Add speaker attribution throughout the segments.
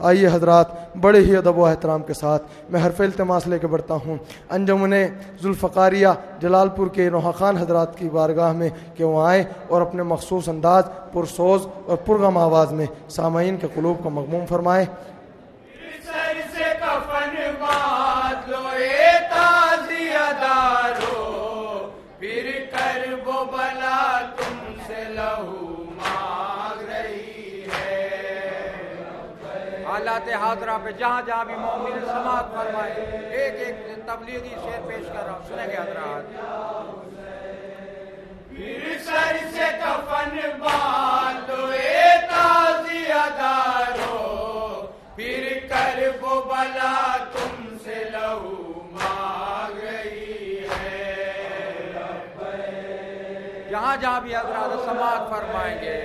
Speaker 1: आइए हजरात, बड़े ही अदब व एहतराम के साथ मैं हरफ इल्तिमास लेके बढ़ता हूँ अंजुमन जुल्फ़कारिया जलालपुर के नोहा खान हजरात की बारगाह में कि वो आएँ और अपने मखसूस अंदाज पुरसोज और पुरगम आवाज़ में सामाईन के क़ुलूब को मग़मूम फरमाएँ।
Speaker 2: फिर कर वो बला तुमसे लहू मांग रही है। हालात हाजरा पे जहाँ जहाँ भी मोमिन समात फरमाए, एक एक तबलीगी शेर पेश कर रहा हूँ, सुनेंगे हजरात। फिर सर से कफन बांधो ए ताज़ियादारो, फिर कर वो बला तुमसे लहू मांग रही है। जहाँ जहाँ भी हजरात समात फरमाएंगे।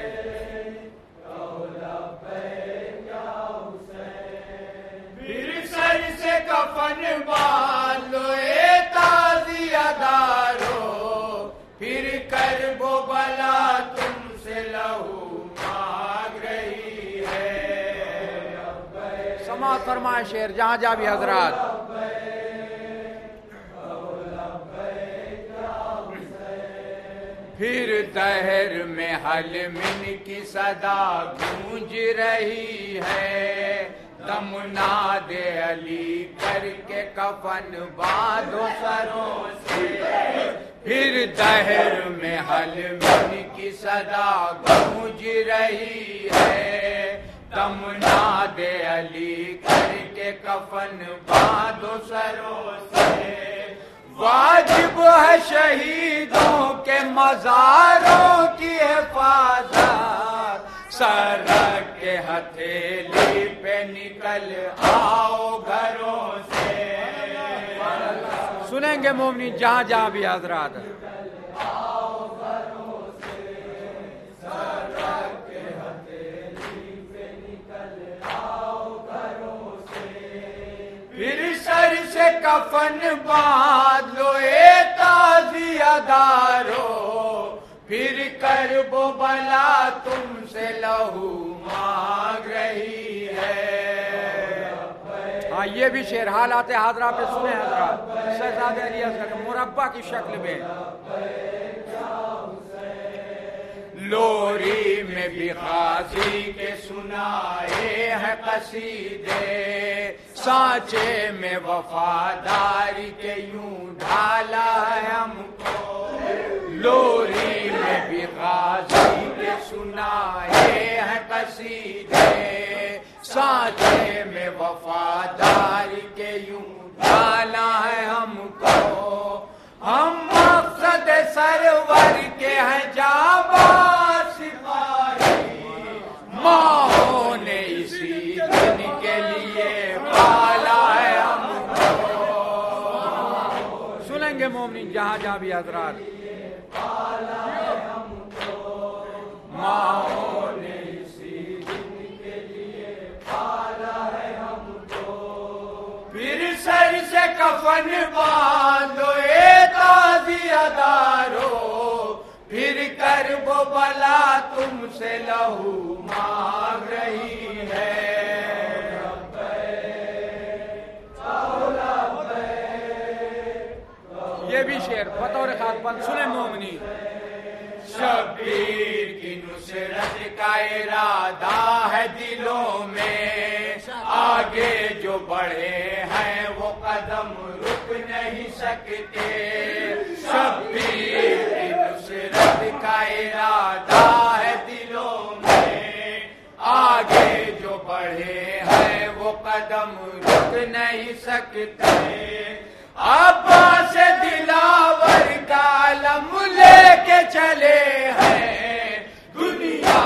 Speaker 2: फिर सर से कफन बांधो ए ताज़ियादारो, फिर कर वो बला तुमसे लहू मांग रही है। समात फरमाए शेर जहाँ जहाँ भी हजरात। फिर दहर में हलमिन की सदा गूंज रही है, दमनाद अली करके कफन बांधो सरों से। फिर दहर में हलमिन की सदा गूंज रही है, दमनाद अली करके कफन बांधो सरों से। वाजिब है शहीदों के मज़ारों की हिफाजत, सरक के हथेली पे निकल आओ घरों से। सुनेंगे मोमिन जहाँ जहाँ भी हजरात। फिर सर से कफन बांध लो ए ताज़ियादारो, फिर कर वो बला तुमसे लहू मांग रही है। हाँ ये भी शेर हालात हाजरा पे सुने हजरात, शहजादे अली असगर मुरब्बा की शक्ल में। लोरी में भी गाजी के सुनाए हैं कसीदे, सांचे में वफादारी के यूं ढाला है हमको। लोरी में भी गाजी के सुनाए हैं कसीदे, सांचे में वफादारी के यूं ढाला है हमको। हम मकसद सरवर के हैं जाबाज सिपाही, माओ ने इसी दिन के लिए पाला है हमको। सुनेंगे मोमिन जहाँ जहाँ भी हजरात। पाला है हमको, माओ ने इसी दिन के लिए पाला है हमको। फिर सर से कफन बांधो ए ताज़ियादारो, फिर कर वो बला तुमसे लहू मांग रही है। ये भी शेर बतौर खातबन सुने मोमिनी। शब्बीर की नुसरत का इरादा है दिलों में, आगे जो बढ़े हैं वो कदम रुक नहीं सकते। शब्बीर की नुसरत का इरादा है दिलों में, आगे जो बढ़े हैं वो कदम रुक नहीं सकते। अब्बास दिलावर का लम लेके चले हैं, दुनिया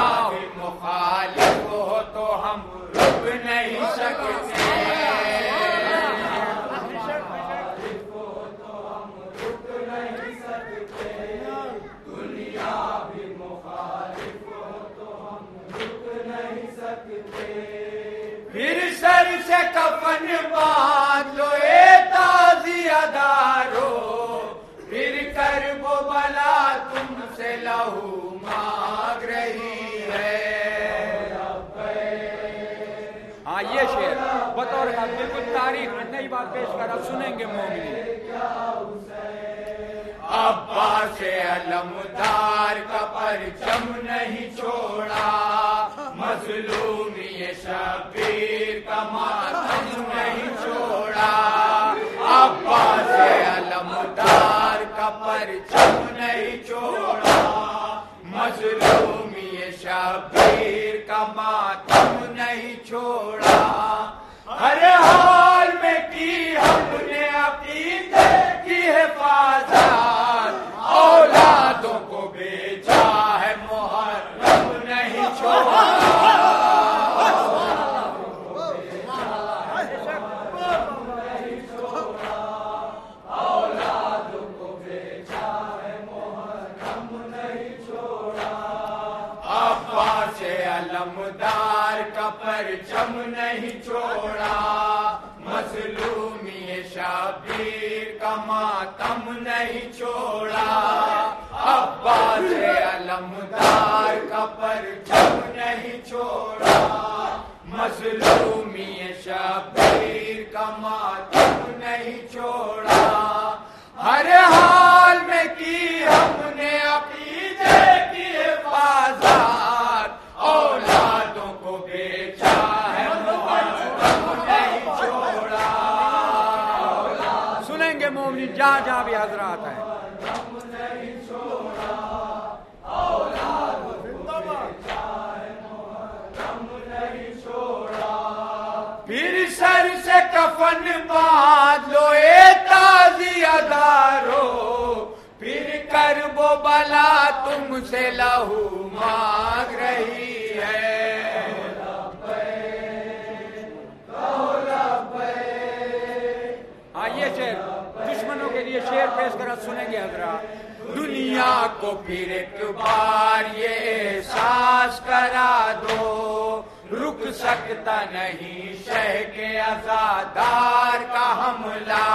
Speaker 2: मुखालिफ हो तो हम रुक नहीं सकते। दुनिया भी मुखालिफ हो तो हम रुक नहीं सकते। फिर सर से कफन बांध लो ए ताज़ियादारो, फिर कर वो बला तुमसे लहू मांग रही है। हाँ ये शेर बतौर का बिल्कुल तारीख नई बात पेश करा, सुनेंगे मोमिन। अब्बास अलमदार का परचम नहीं छोड़ा, मजलूमी शबीर का मातम नहीं छोड़ा। अब्बास अलमदार का परचम नहीं छोड़ा, मजलूमी शबीर का मातम नहीं छोड़ा। हर हाल में की हमने अकीदे की हिफाजत, औलादों को बेचा है मुहर्रम नहीं छोड़ा। औलादों को बेचा है मुहर्रम नहीं छोड़ा। अब्बास अलमदार का परचम नहीं छोड़ा, मजलूमी शबीर का मातम नहीं छोड़ा। अब्बास अलमदार का परचम नहीं छोड़ा, मजलूमी शबीर का मातम नहीं छोड़ा। हर हाल में की हमने अकीदे की हिफाजत, औलादों को बेचा है मुहर्रम नहीं छोड़ा। सुनेंगे मोमिन जहाँ जहाँ भी हजरात हैं। फिर सर से कफन बांध लो ए ताज़ियादारो, फिर करबो बला तुमसे लहू मांग रही है। ये शेर दुश्मनों के लिए शेर पेश करा, सुनेंगे हजरात। दुनिया को फिर एक बार ये एहसास करा दो, रुक सकता नहीं शह के आजादार का हमला।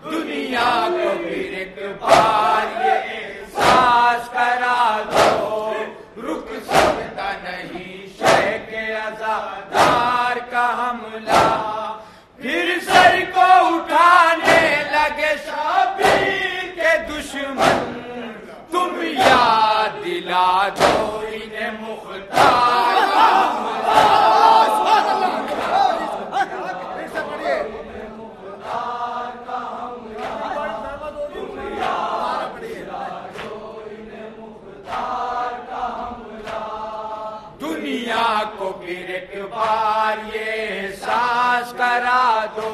Speaker 2: दुनिया को फिर एक बार ये एहसास करा दो, रुक सकता नहीं शह के आजादार का हमला। फिर सर को उठाने लगे शबीर के दुश्मन, तुम याद दिला दो इन्हें मुख्तार का हमला। दुनिया को फिर एक बार ये एहसास करा दो,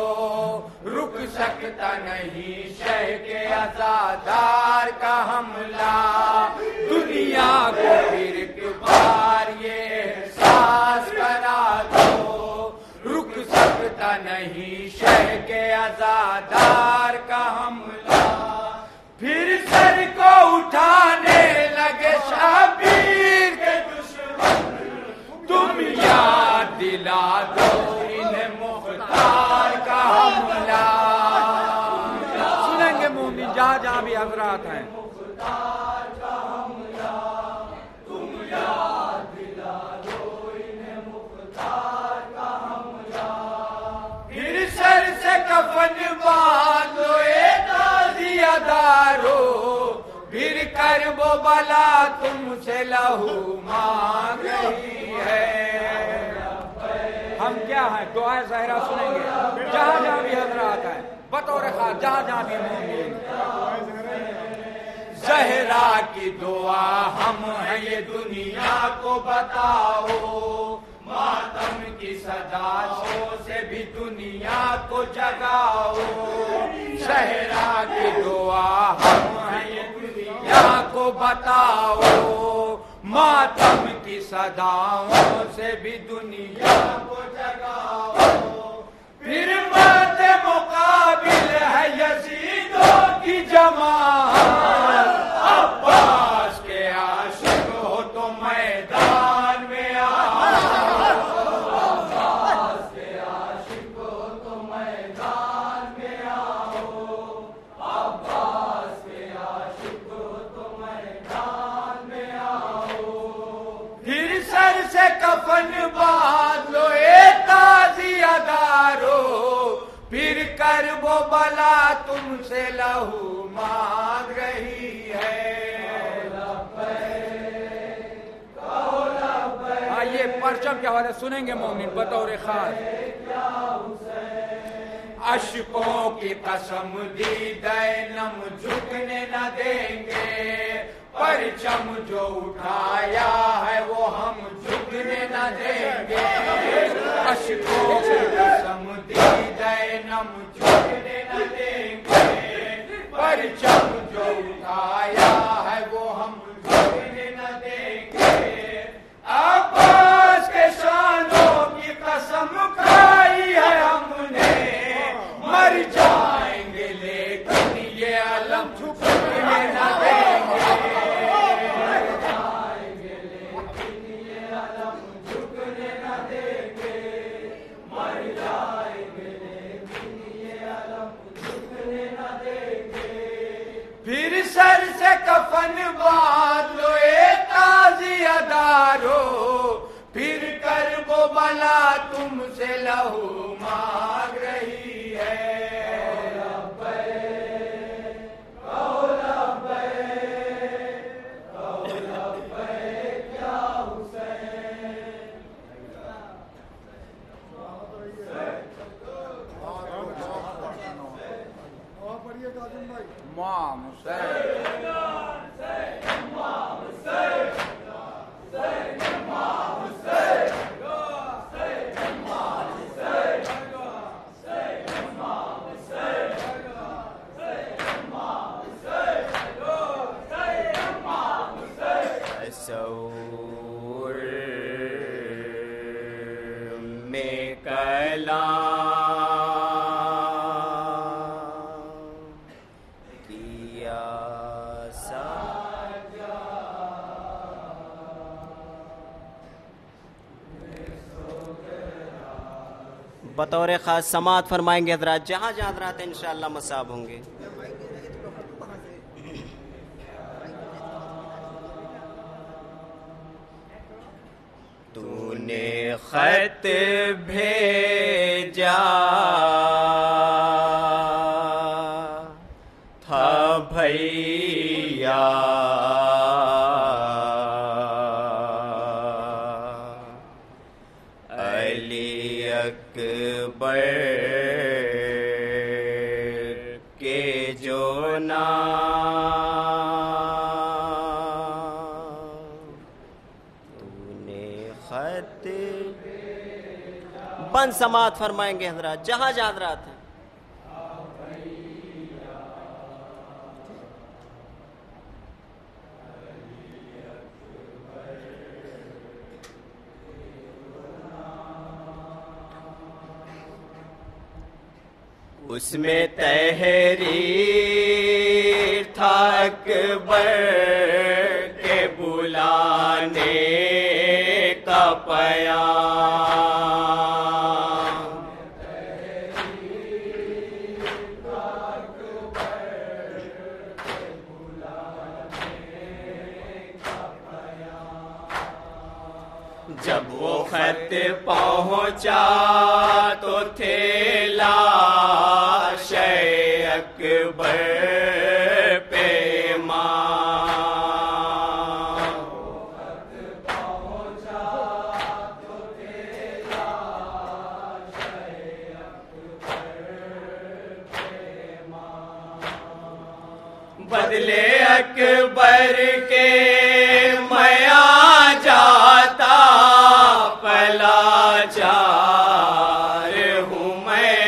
Speaker 2: रुक सकता नहीं शह के आजादार का हमला। दुनिया को फिर एक बार ये एहसास करा दो, रुक सकता नहीं शह के आजादार का हमला। फिर सर को उठाने लगे शबीर के दुश्मन, तुम याद दिला दो इन्हें मुख्तार का हमला। सुनेंगे मोमिन जहाँ जहाँ भी हजरात हैं। तुम याद दिला दो इन्हें मुख्तार का हमला। फिर सर से कफन बांध लो ए ताज़ियादारो, फिर करबो बला तुमसे लहू मांग रही है। हम क्या है दुआ ज़हरा सुनेंगे जहाँ जहाँ भी हजरात है, बतौर खास जहाँ जहाँ भी मोमिन। ज़हरा की दुआ हम हैं ये दुनिया को बताओ, मातम की सदाओं से भी दुनिया को जगाओ। ज़हरा की दुआ हम हैं ये दुनिया को बताओ, मातम की सदाओं से भी दुनिया को जगाओ। फिर मत मुकाबिल है यजीदों की जमात, अब्बास के आशिक हो तो मैदान में आओ। अब्बास के आशिक हो तो मैदान में आओ। अब्बास के आशिक हो तो मैदान में आओ। फिर सर से कफन बांध लो तुमसे लहू मांग रही है। हाँ, ये परचम के हवाले सुनेंगे मोमिन बतौर खास। अशकों की कसम दी दैनम झुकने न देंगे, परचम जो उठाया है वो हम झुकने न देंगे। अशकों की कसम दी दैनम झुकने न देंगे, परचम जो उठाया है वो हम झुकने न देंगे। अब्बास के शानों की कसम खाई है हमने, मर जाएंगे लेकिन ये अलम झुकने न देंगे। मर जाएंगे लेकिन ये अलम झुकने न देंगे। मर जाएंगे लेकिन ये अलम झुकने न देंगे। फिर सर से कफन बांध लो ए ताज़ियादारो, फिर कर वो बला तुमसे लहू मांग रही है।
Speaker 3: बतौर ख़ास समात फरमाएंगे हजरात, जहाँ जहाँ हजरात इंशाअल्लाह मसाब होंगे। तूने खत भेजा था भैया, के जो तूने खत बंद समात फरमाएंगे हजरात, जहाँ जहाँ हजरात हैं। उसमें तहरीर था अकबर के बुलाने का पयाम। जब वो खत पहुंचा तो थे अकबर पे बदले अकबर के मैं आ जाता, पला चार हूँ मैं।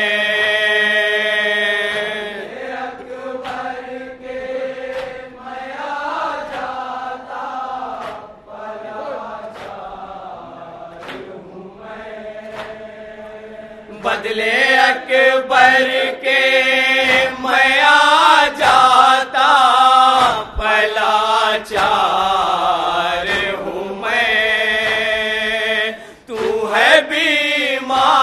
Speaker 3: अकबर के मैं आ जाता, पला चार हूँ मैं। बदले अकबर के मैं आ जाता, पलाचार हूँ मैं। तू है बीमार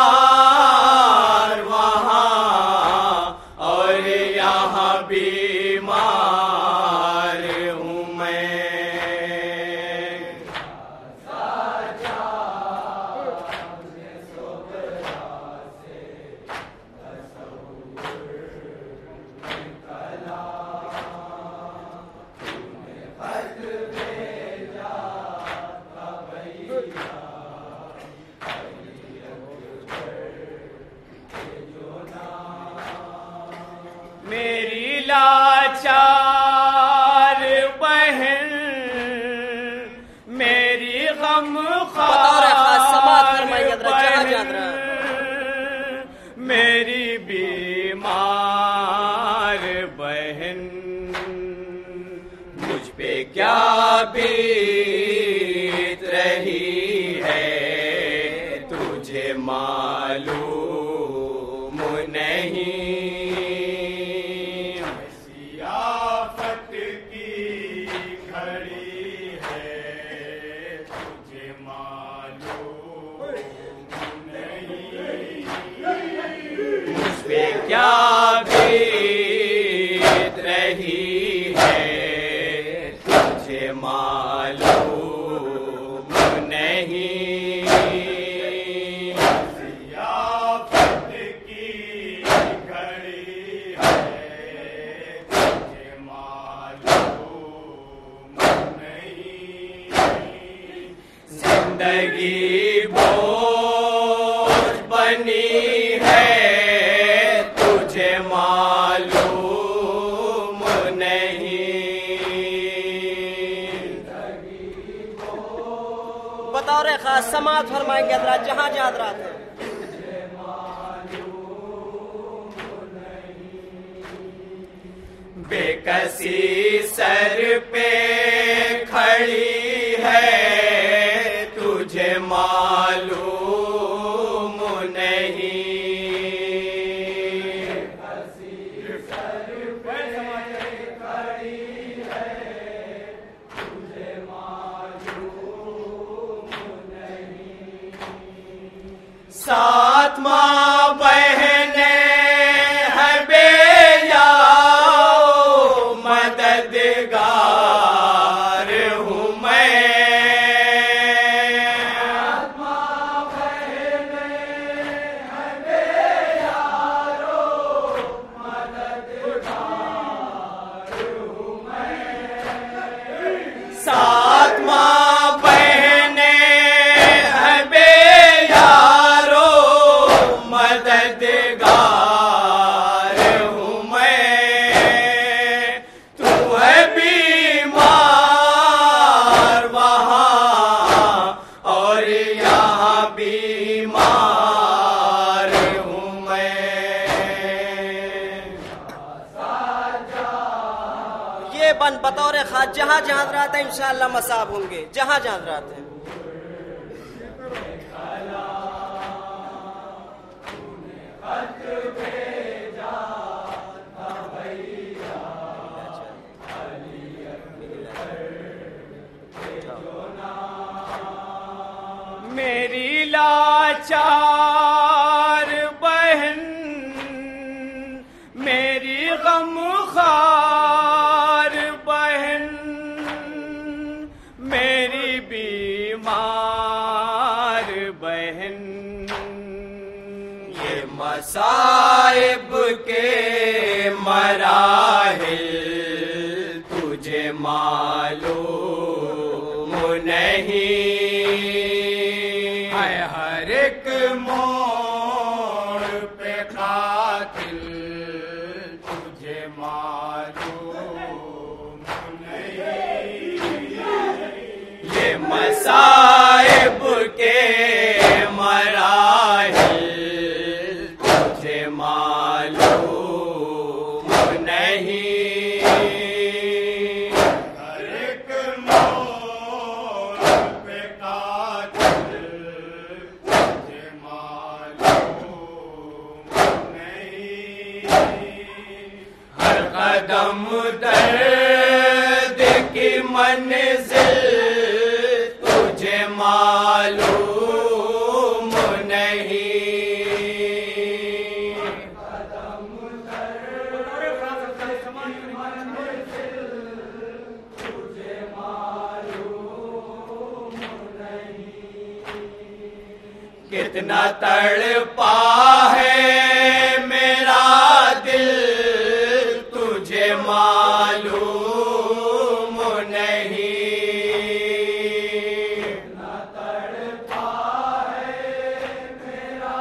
Speaker 3: वहाँ और यहाँ बीमार हूँ मैं।
Speaker 2: मेरी लाचार बहन, मेरी गमख्वार बहन, मेरी बीमार बहन, मुझ पे क्या बीत रही है तुझे मालूम नहीं। सियाफत की घड़ी है तुझे मालूम नहीं, मुझ पे क्या बीत रही है तुझे मालूम नहीं। सियाफत की घड़ी है तुझे मालूम नहीं। जिंदगी बोझ बनी है तुझे मालूम नहीं।
Speaker 3: बतौर खास समाअत फरमाएंगे हजरात जहां जहां हजरात हैं।
Speaker 2: बेकसी सर पे खड़ी है तुझे मालूम नहीं। सात माँ बहने है बेयाओ, मददगार हूँ मैं। सात माँ बहने है बेयारो, मददगार हूँ मैं। सात माँ बहने है बेयारो, मददगार हूँ मैं। तू है बीमार वहाँ और यहाँ बीमार हूँ मैं।
Speaker 3: ये बन बतौर खास जहां जहां हजरात हैं इंशाअल्लाह मसाब होंगे जहां जहां हजरात हैं।
Speaker 2: मेरी लाचार बहन, मेरी गमख्वार बहन, मेरी बीमार बहन, ये मसाइब के मराहिल तुझे मालूम नहीं। हर एक मोड़ पे कातिल तुझे मालूम नहीं। ये मसाइब के मराहिल तुझे मालूम नहीं। हर एक मोड़ पे कातिल तुझे मालूम नहीं। हर कदम दर्द की मंजिल तुझे मालूम नहीं। कितना तड़पा है मेरा दिल तुझे मालूम नहीं। कितना तड़पा है मेरा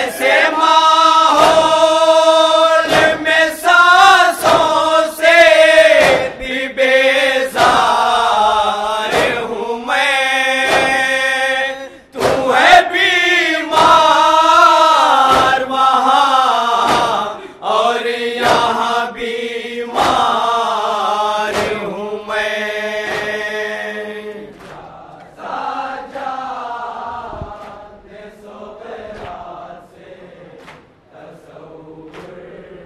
Speaker 2: ऐसे माहौल में सांसों से भी बेजार हूँ मैं। तू है बीमार वहाँ और यहाँ बीमार हूँ मैं।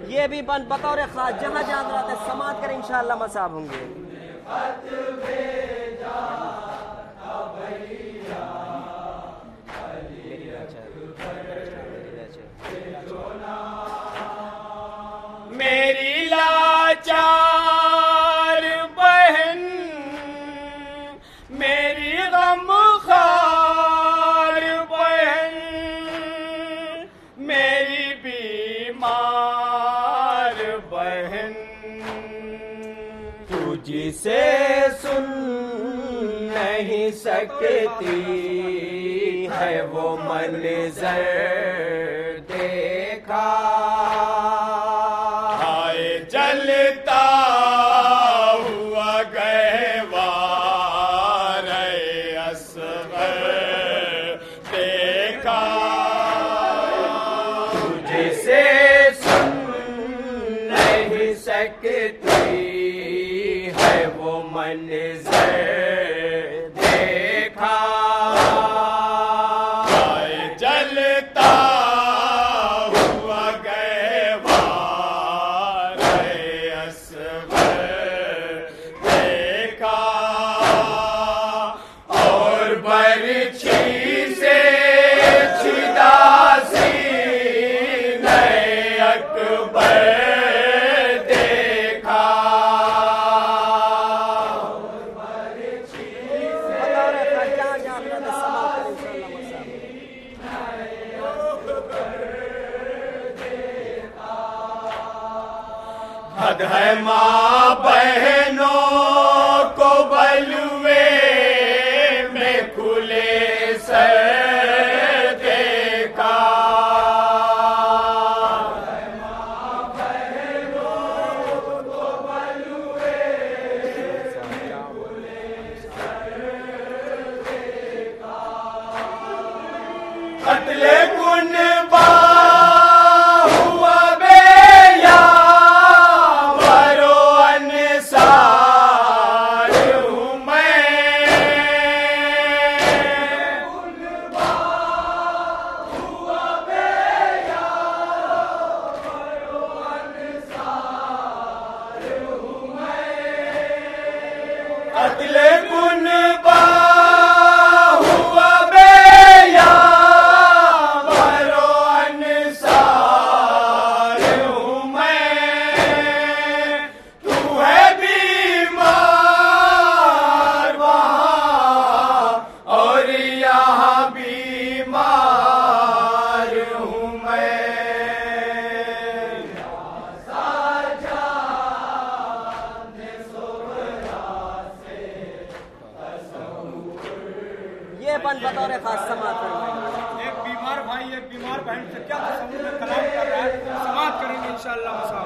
Speaker 3: ये भी बतौर खास जहाँ जहाँ रहते समात करें इंशाअल्लाह मसाब होंगे।
Speaker 2: मेरी लाचार बहन, मेरी गमखार बहन, मेरी बीमार बहन, तुझसे सुन नहीं सकती है वो मंज़र देखा। हाय जलता हुआ गहवार असग़र देखा। तुझसे सुन नहीं सकती है वो मंज़र देखा। हाय जलता हुआ गहवार असग़र देखा। और बरछी से छिदासी नए अकबर देखा।
Speaker 3: बतौर खास जहाँ जहाँ रहते समात करें इंशाअल्लाह मसाब।
Speaker 2: हद है माँ बहनों को बलुए में खुले सर देखा। कत्ले कुनबा हुआ बेयावर अंसार हूँ मैं। हुआ बेयावर अंसार हूँ मैं। कत्ले कुनबा हुआ बेयावर अंसार हूँ मैं। तू है बीमार वहाँ और यहाँ बीमार हूँ मैं।
Speaker 3: ये बतौर खास समात करें।
Speaker 4: एक बीमार भाई एक बीमार बहन से क्या तसव्वुर में कलाम कर रहा है, समात करेंगे इंशाअल्लाह मसाब।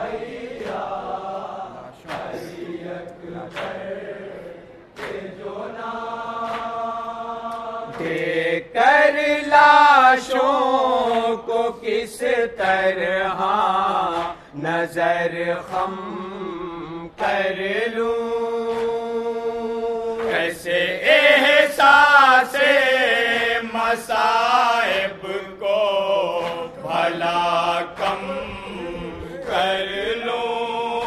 Speaker 2: देकर लाशों को किस तरह नजर खम कर लूं। कैसे एहसासे मसाइब को भला कम कर लूं।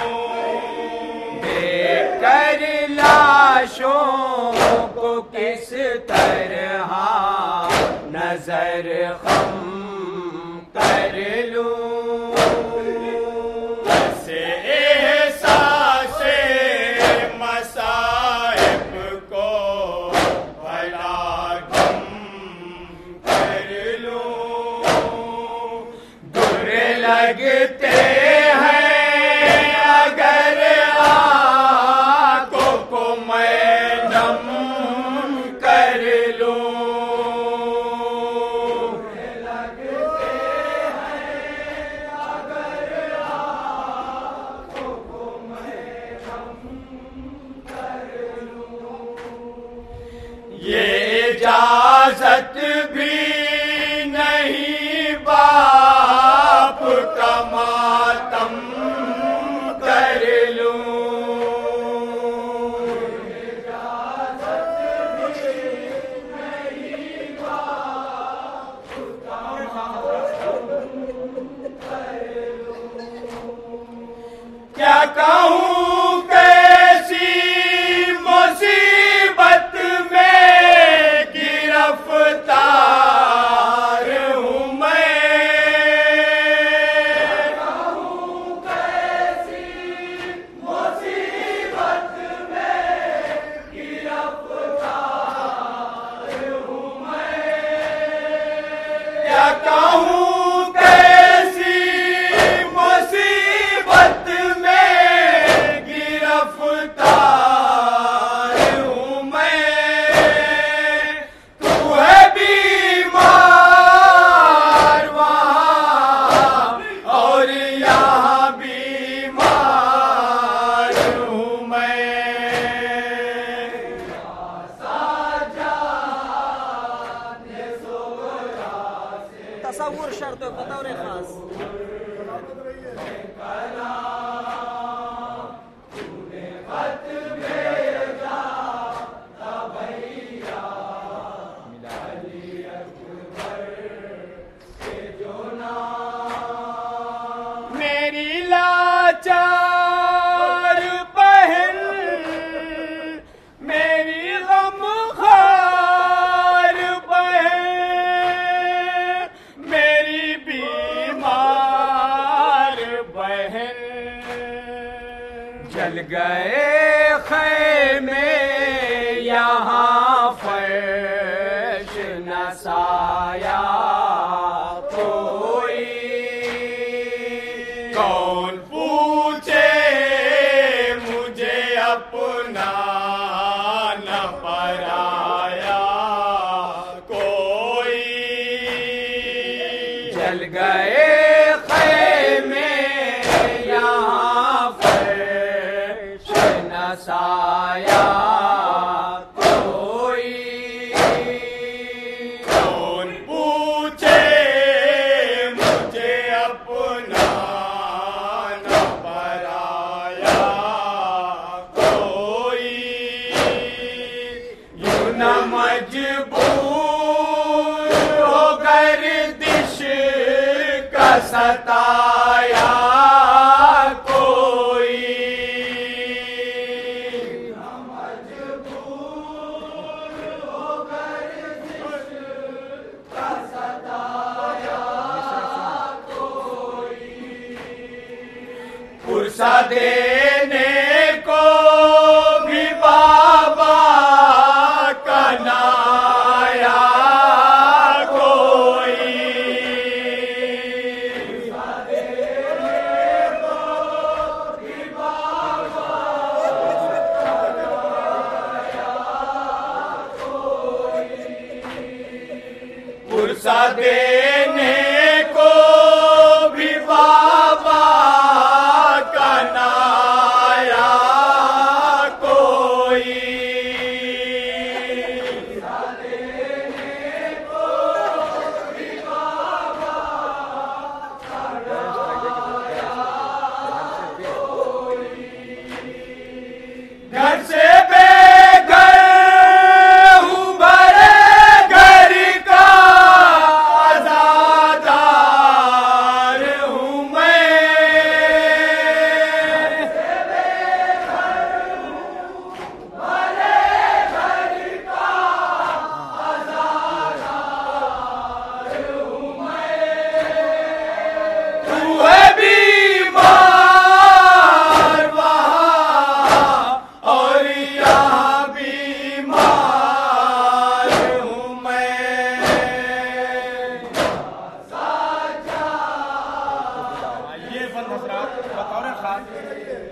Speaker 2: देकर लाशों को किस तरह नजर खम कर लूं। कैसे एहसासे मसाइब को भला कम कर लूं। बुरे लगते हैं अगर आंखों को मैं नम कर लूं। कहूँ कैसी मुसीबत में गिरफ्तार हूँ मैं, कहूँ कैसी मुसीबत में गिरफ्तार हूँ मैं, क्या कहूँ कैसी मुसीबत में गिरफ्तार हूँ मैं, तू है बीमार वहाँ और यहाँ बीमार हूँ मैं,
Speaker 3: तसव्वुर शर्त है, बतौर खास।
Speaker 2: मेरी लाचार बहन, मेरी गमखार बहन, मेरी बीमार बहन, जल गए खैमे यहाँ फर्श न साया कोई, कौन पूछे मुझे अपना न पराया कोई, जल गए खैमे यहाँ फर्श न साया कोई, कौन पूछे मुझे अपना न पराया कोई, यूं न मजबूर हो गर्दिश का सताया कोई, पुरसा देने को भी बाबा का नाया कोई, पुरसा देने को भी बाबा का नाया कोई, घर से बेघर हूँ भरे घर का आज़ादार हूँ मैं, तू है बीमार वहाँ और यहाँ बीमार हूँ मैं,
Speaker 4: ये बंद हजरात बतौर खास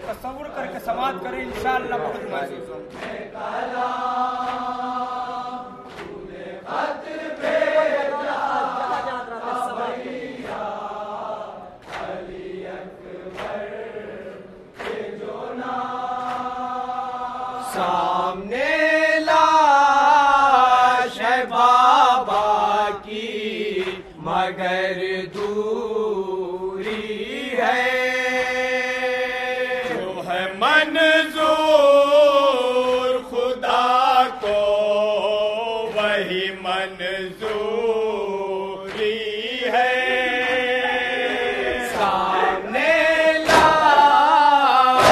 Speaker 4: तसव्वुर करके समाप्त करें, इंशाअल्लाह बहुत महसूस होगा।
Speaker 2: सामने लाश है बाबा की मगर दूरी है, जो है मंजूर खुदा को वही मंजूरी है, सामने लाश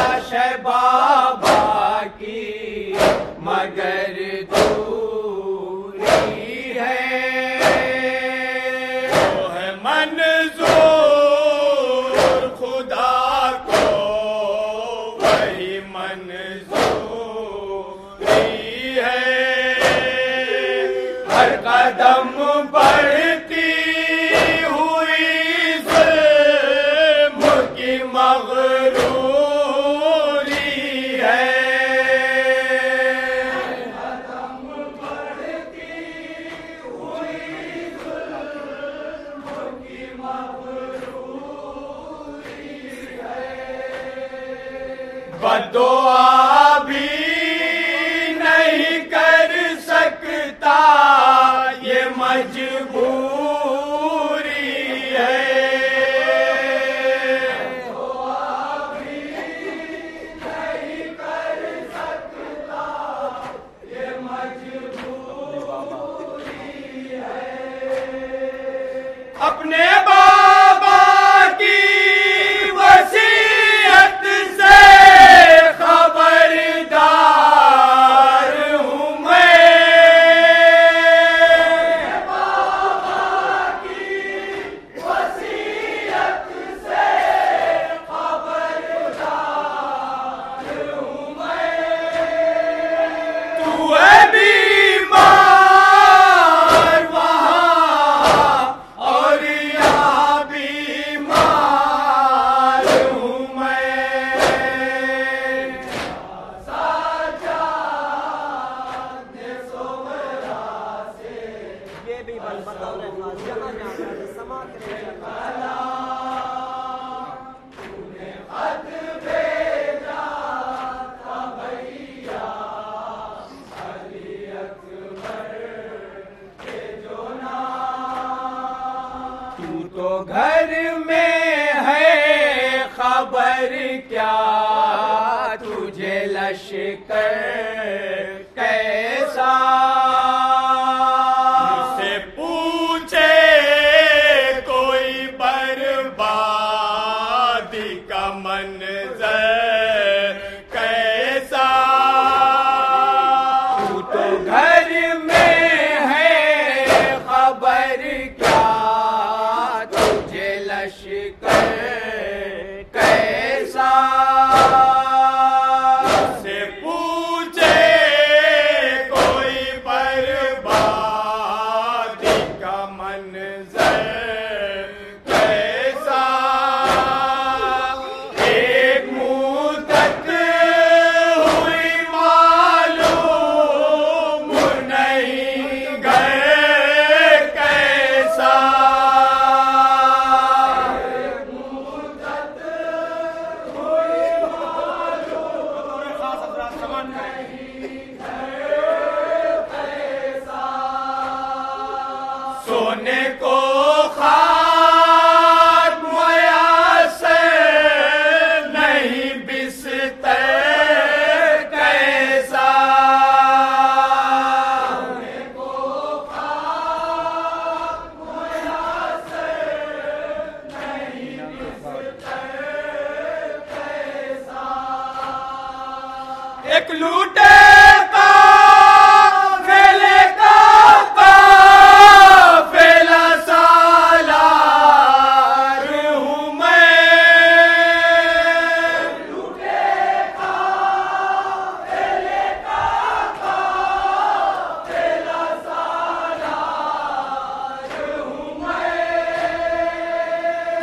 Speaker 2: बदुआ भी नहीं कर सकता, ये मजबूरी है। बदुआ भी नहीं कर सकता, ये मजबूरी है। अपने बाबा की वसीयत से खबरदार हूँ मैं। बाबा की वसीयत से खबरदार हूँ मैं। तू है बीमार वहाँ और यहाँ बीमार हूँ मैं।
Speaker 3: ये भी बतौर खास जहाँ जहाँ समात करें।
Speaker 2: तू तो घर में है खबर क्या, तुझे लश्कर कैसा। मुझसे पूछे कोई बर्बादी का मंजर कैसा। तू तो घर में है खबर क्या, तुझे लश्कर कैसा। से पूछे कोई बर्बादी का मंजर कैसा। एक मुद्दत हुई मालूम नहीं घर कैसा।
Speaker 4: खास हजरात समान करें।
Speaker 2: सोने को खाक मुयस्सर नहीं, बिस्तर कैसा। सोने को खाक मुयस्सर नहीं, बिस्तर कैसा। एक लूटे काफिला सालार हूँ मैं। लूटे काफिले का काफिला सालार हूँ मैं।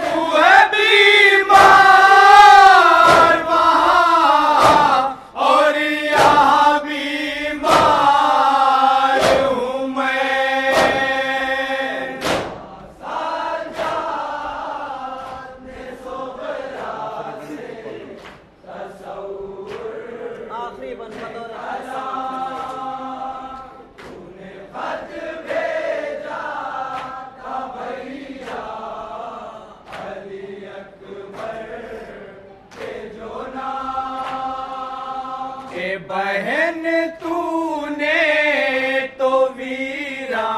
Speaker 2: तू है बीमार वहाँ और यहाँ बीमार हूँ मैं।
Speaker 3: आखिरी बन बतौर खास
Speaker 2: ए बहन तूने तो वीरान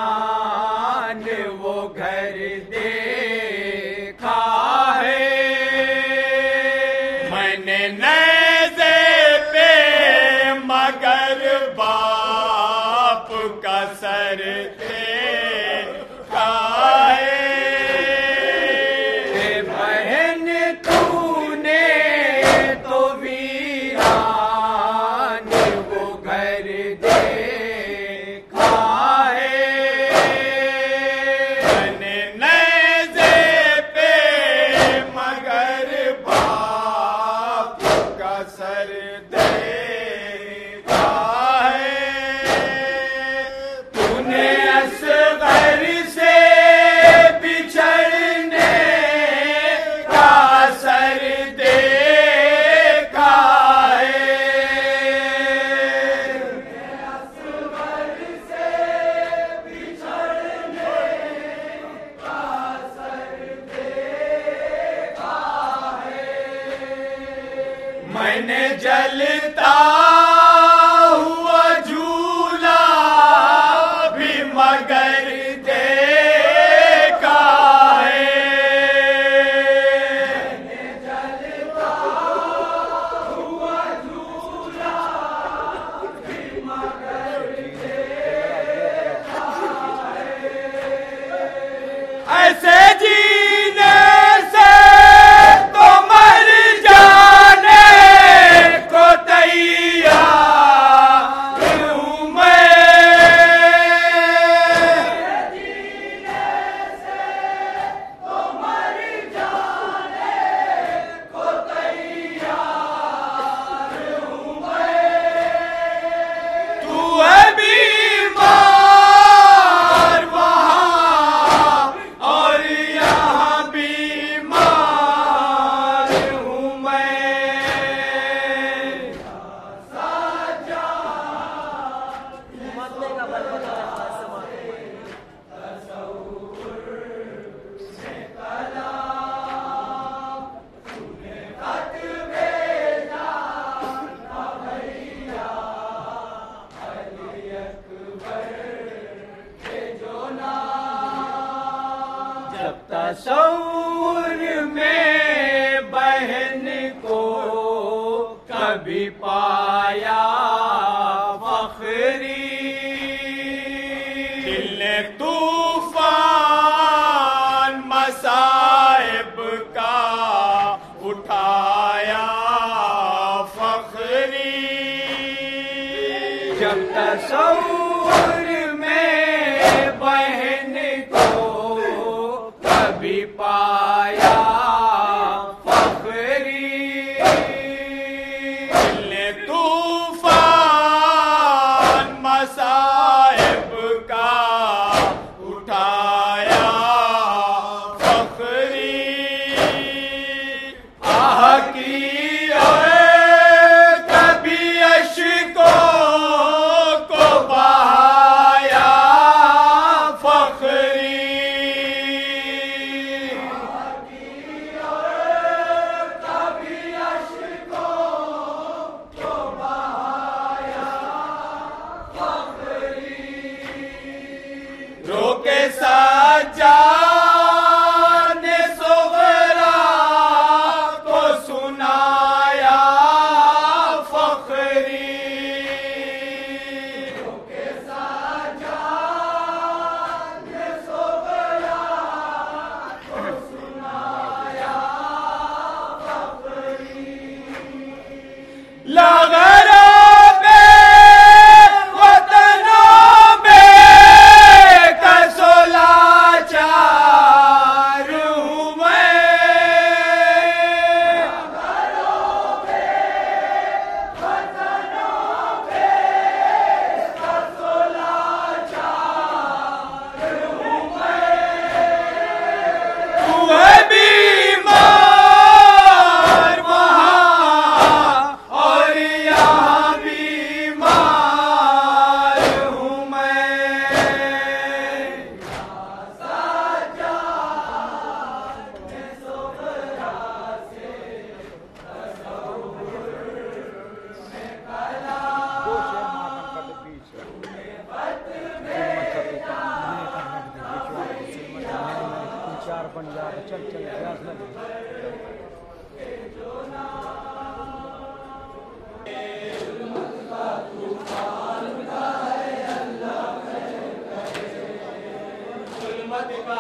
Speaker 2: वो घर देखा है। मैंने नज़े पे मगर बाप का सर देखा है। ए बहन तूने तो वीरान वो घर देखा है। मैंने नज़े मैंने जलता हुआ झूला भी मगर देखा है। मैंने जलता हुआ झूला भी मगर देखा है। ऐसे जीने से तो मर जाने को तैयार हूँ मैं। जीने से तो मर जाने को तैयार हूँ मैं। तू है बीमार वहाँ और यहाँ बीमार हूँ मैं।
Speaker 3: मरने का बल बता
Speaker 2: जब तसव्वुर में बहन को कभी पाया फखरी, दिल ने तूफान मसाइब का उठाया फखरी। जब तसव्वुर में बहन को कभी पाया फखरी, दिल ने तूफान मसाइब का उठाया फखरी। आह की कभी अश्कों को बहाया फखरी। रोके सज्जाद ने सुगरा को सुनाया फखरी। रोके सज्जाद ने सुगरा को सुनाया फखरी। लगरा
Speaker 4: चल चल प्यास लगे।
Speaker 2: जुल्मत का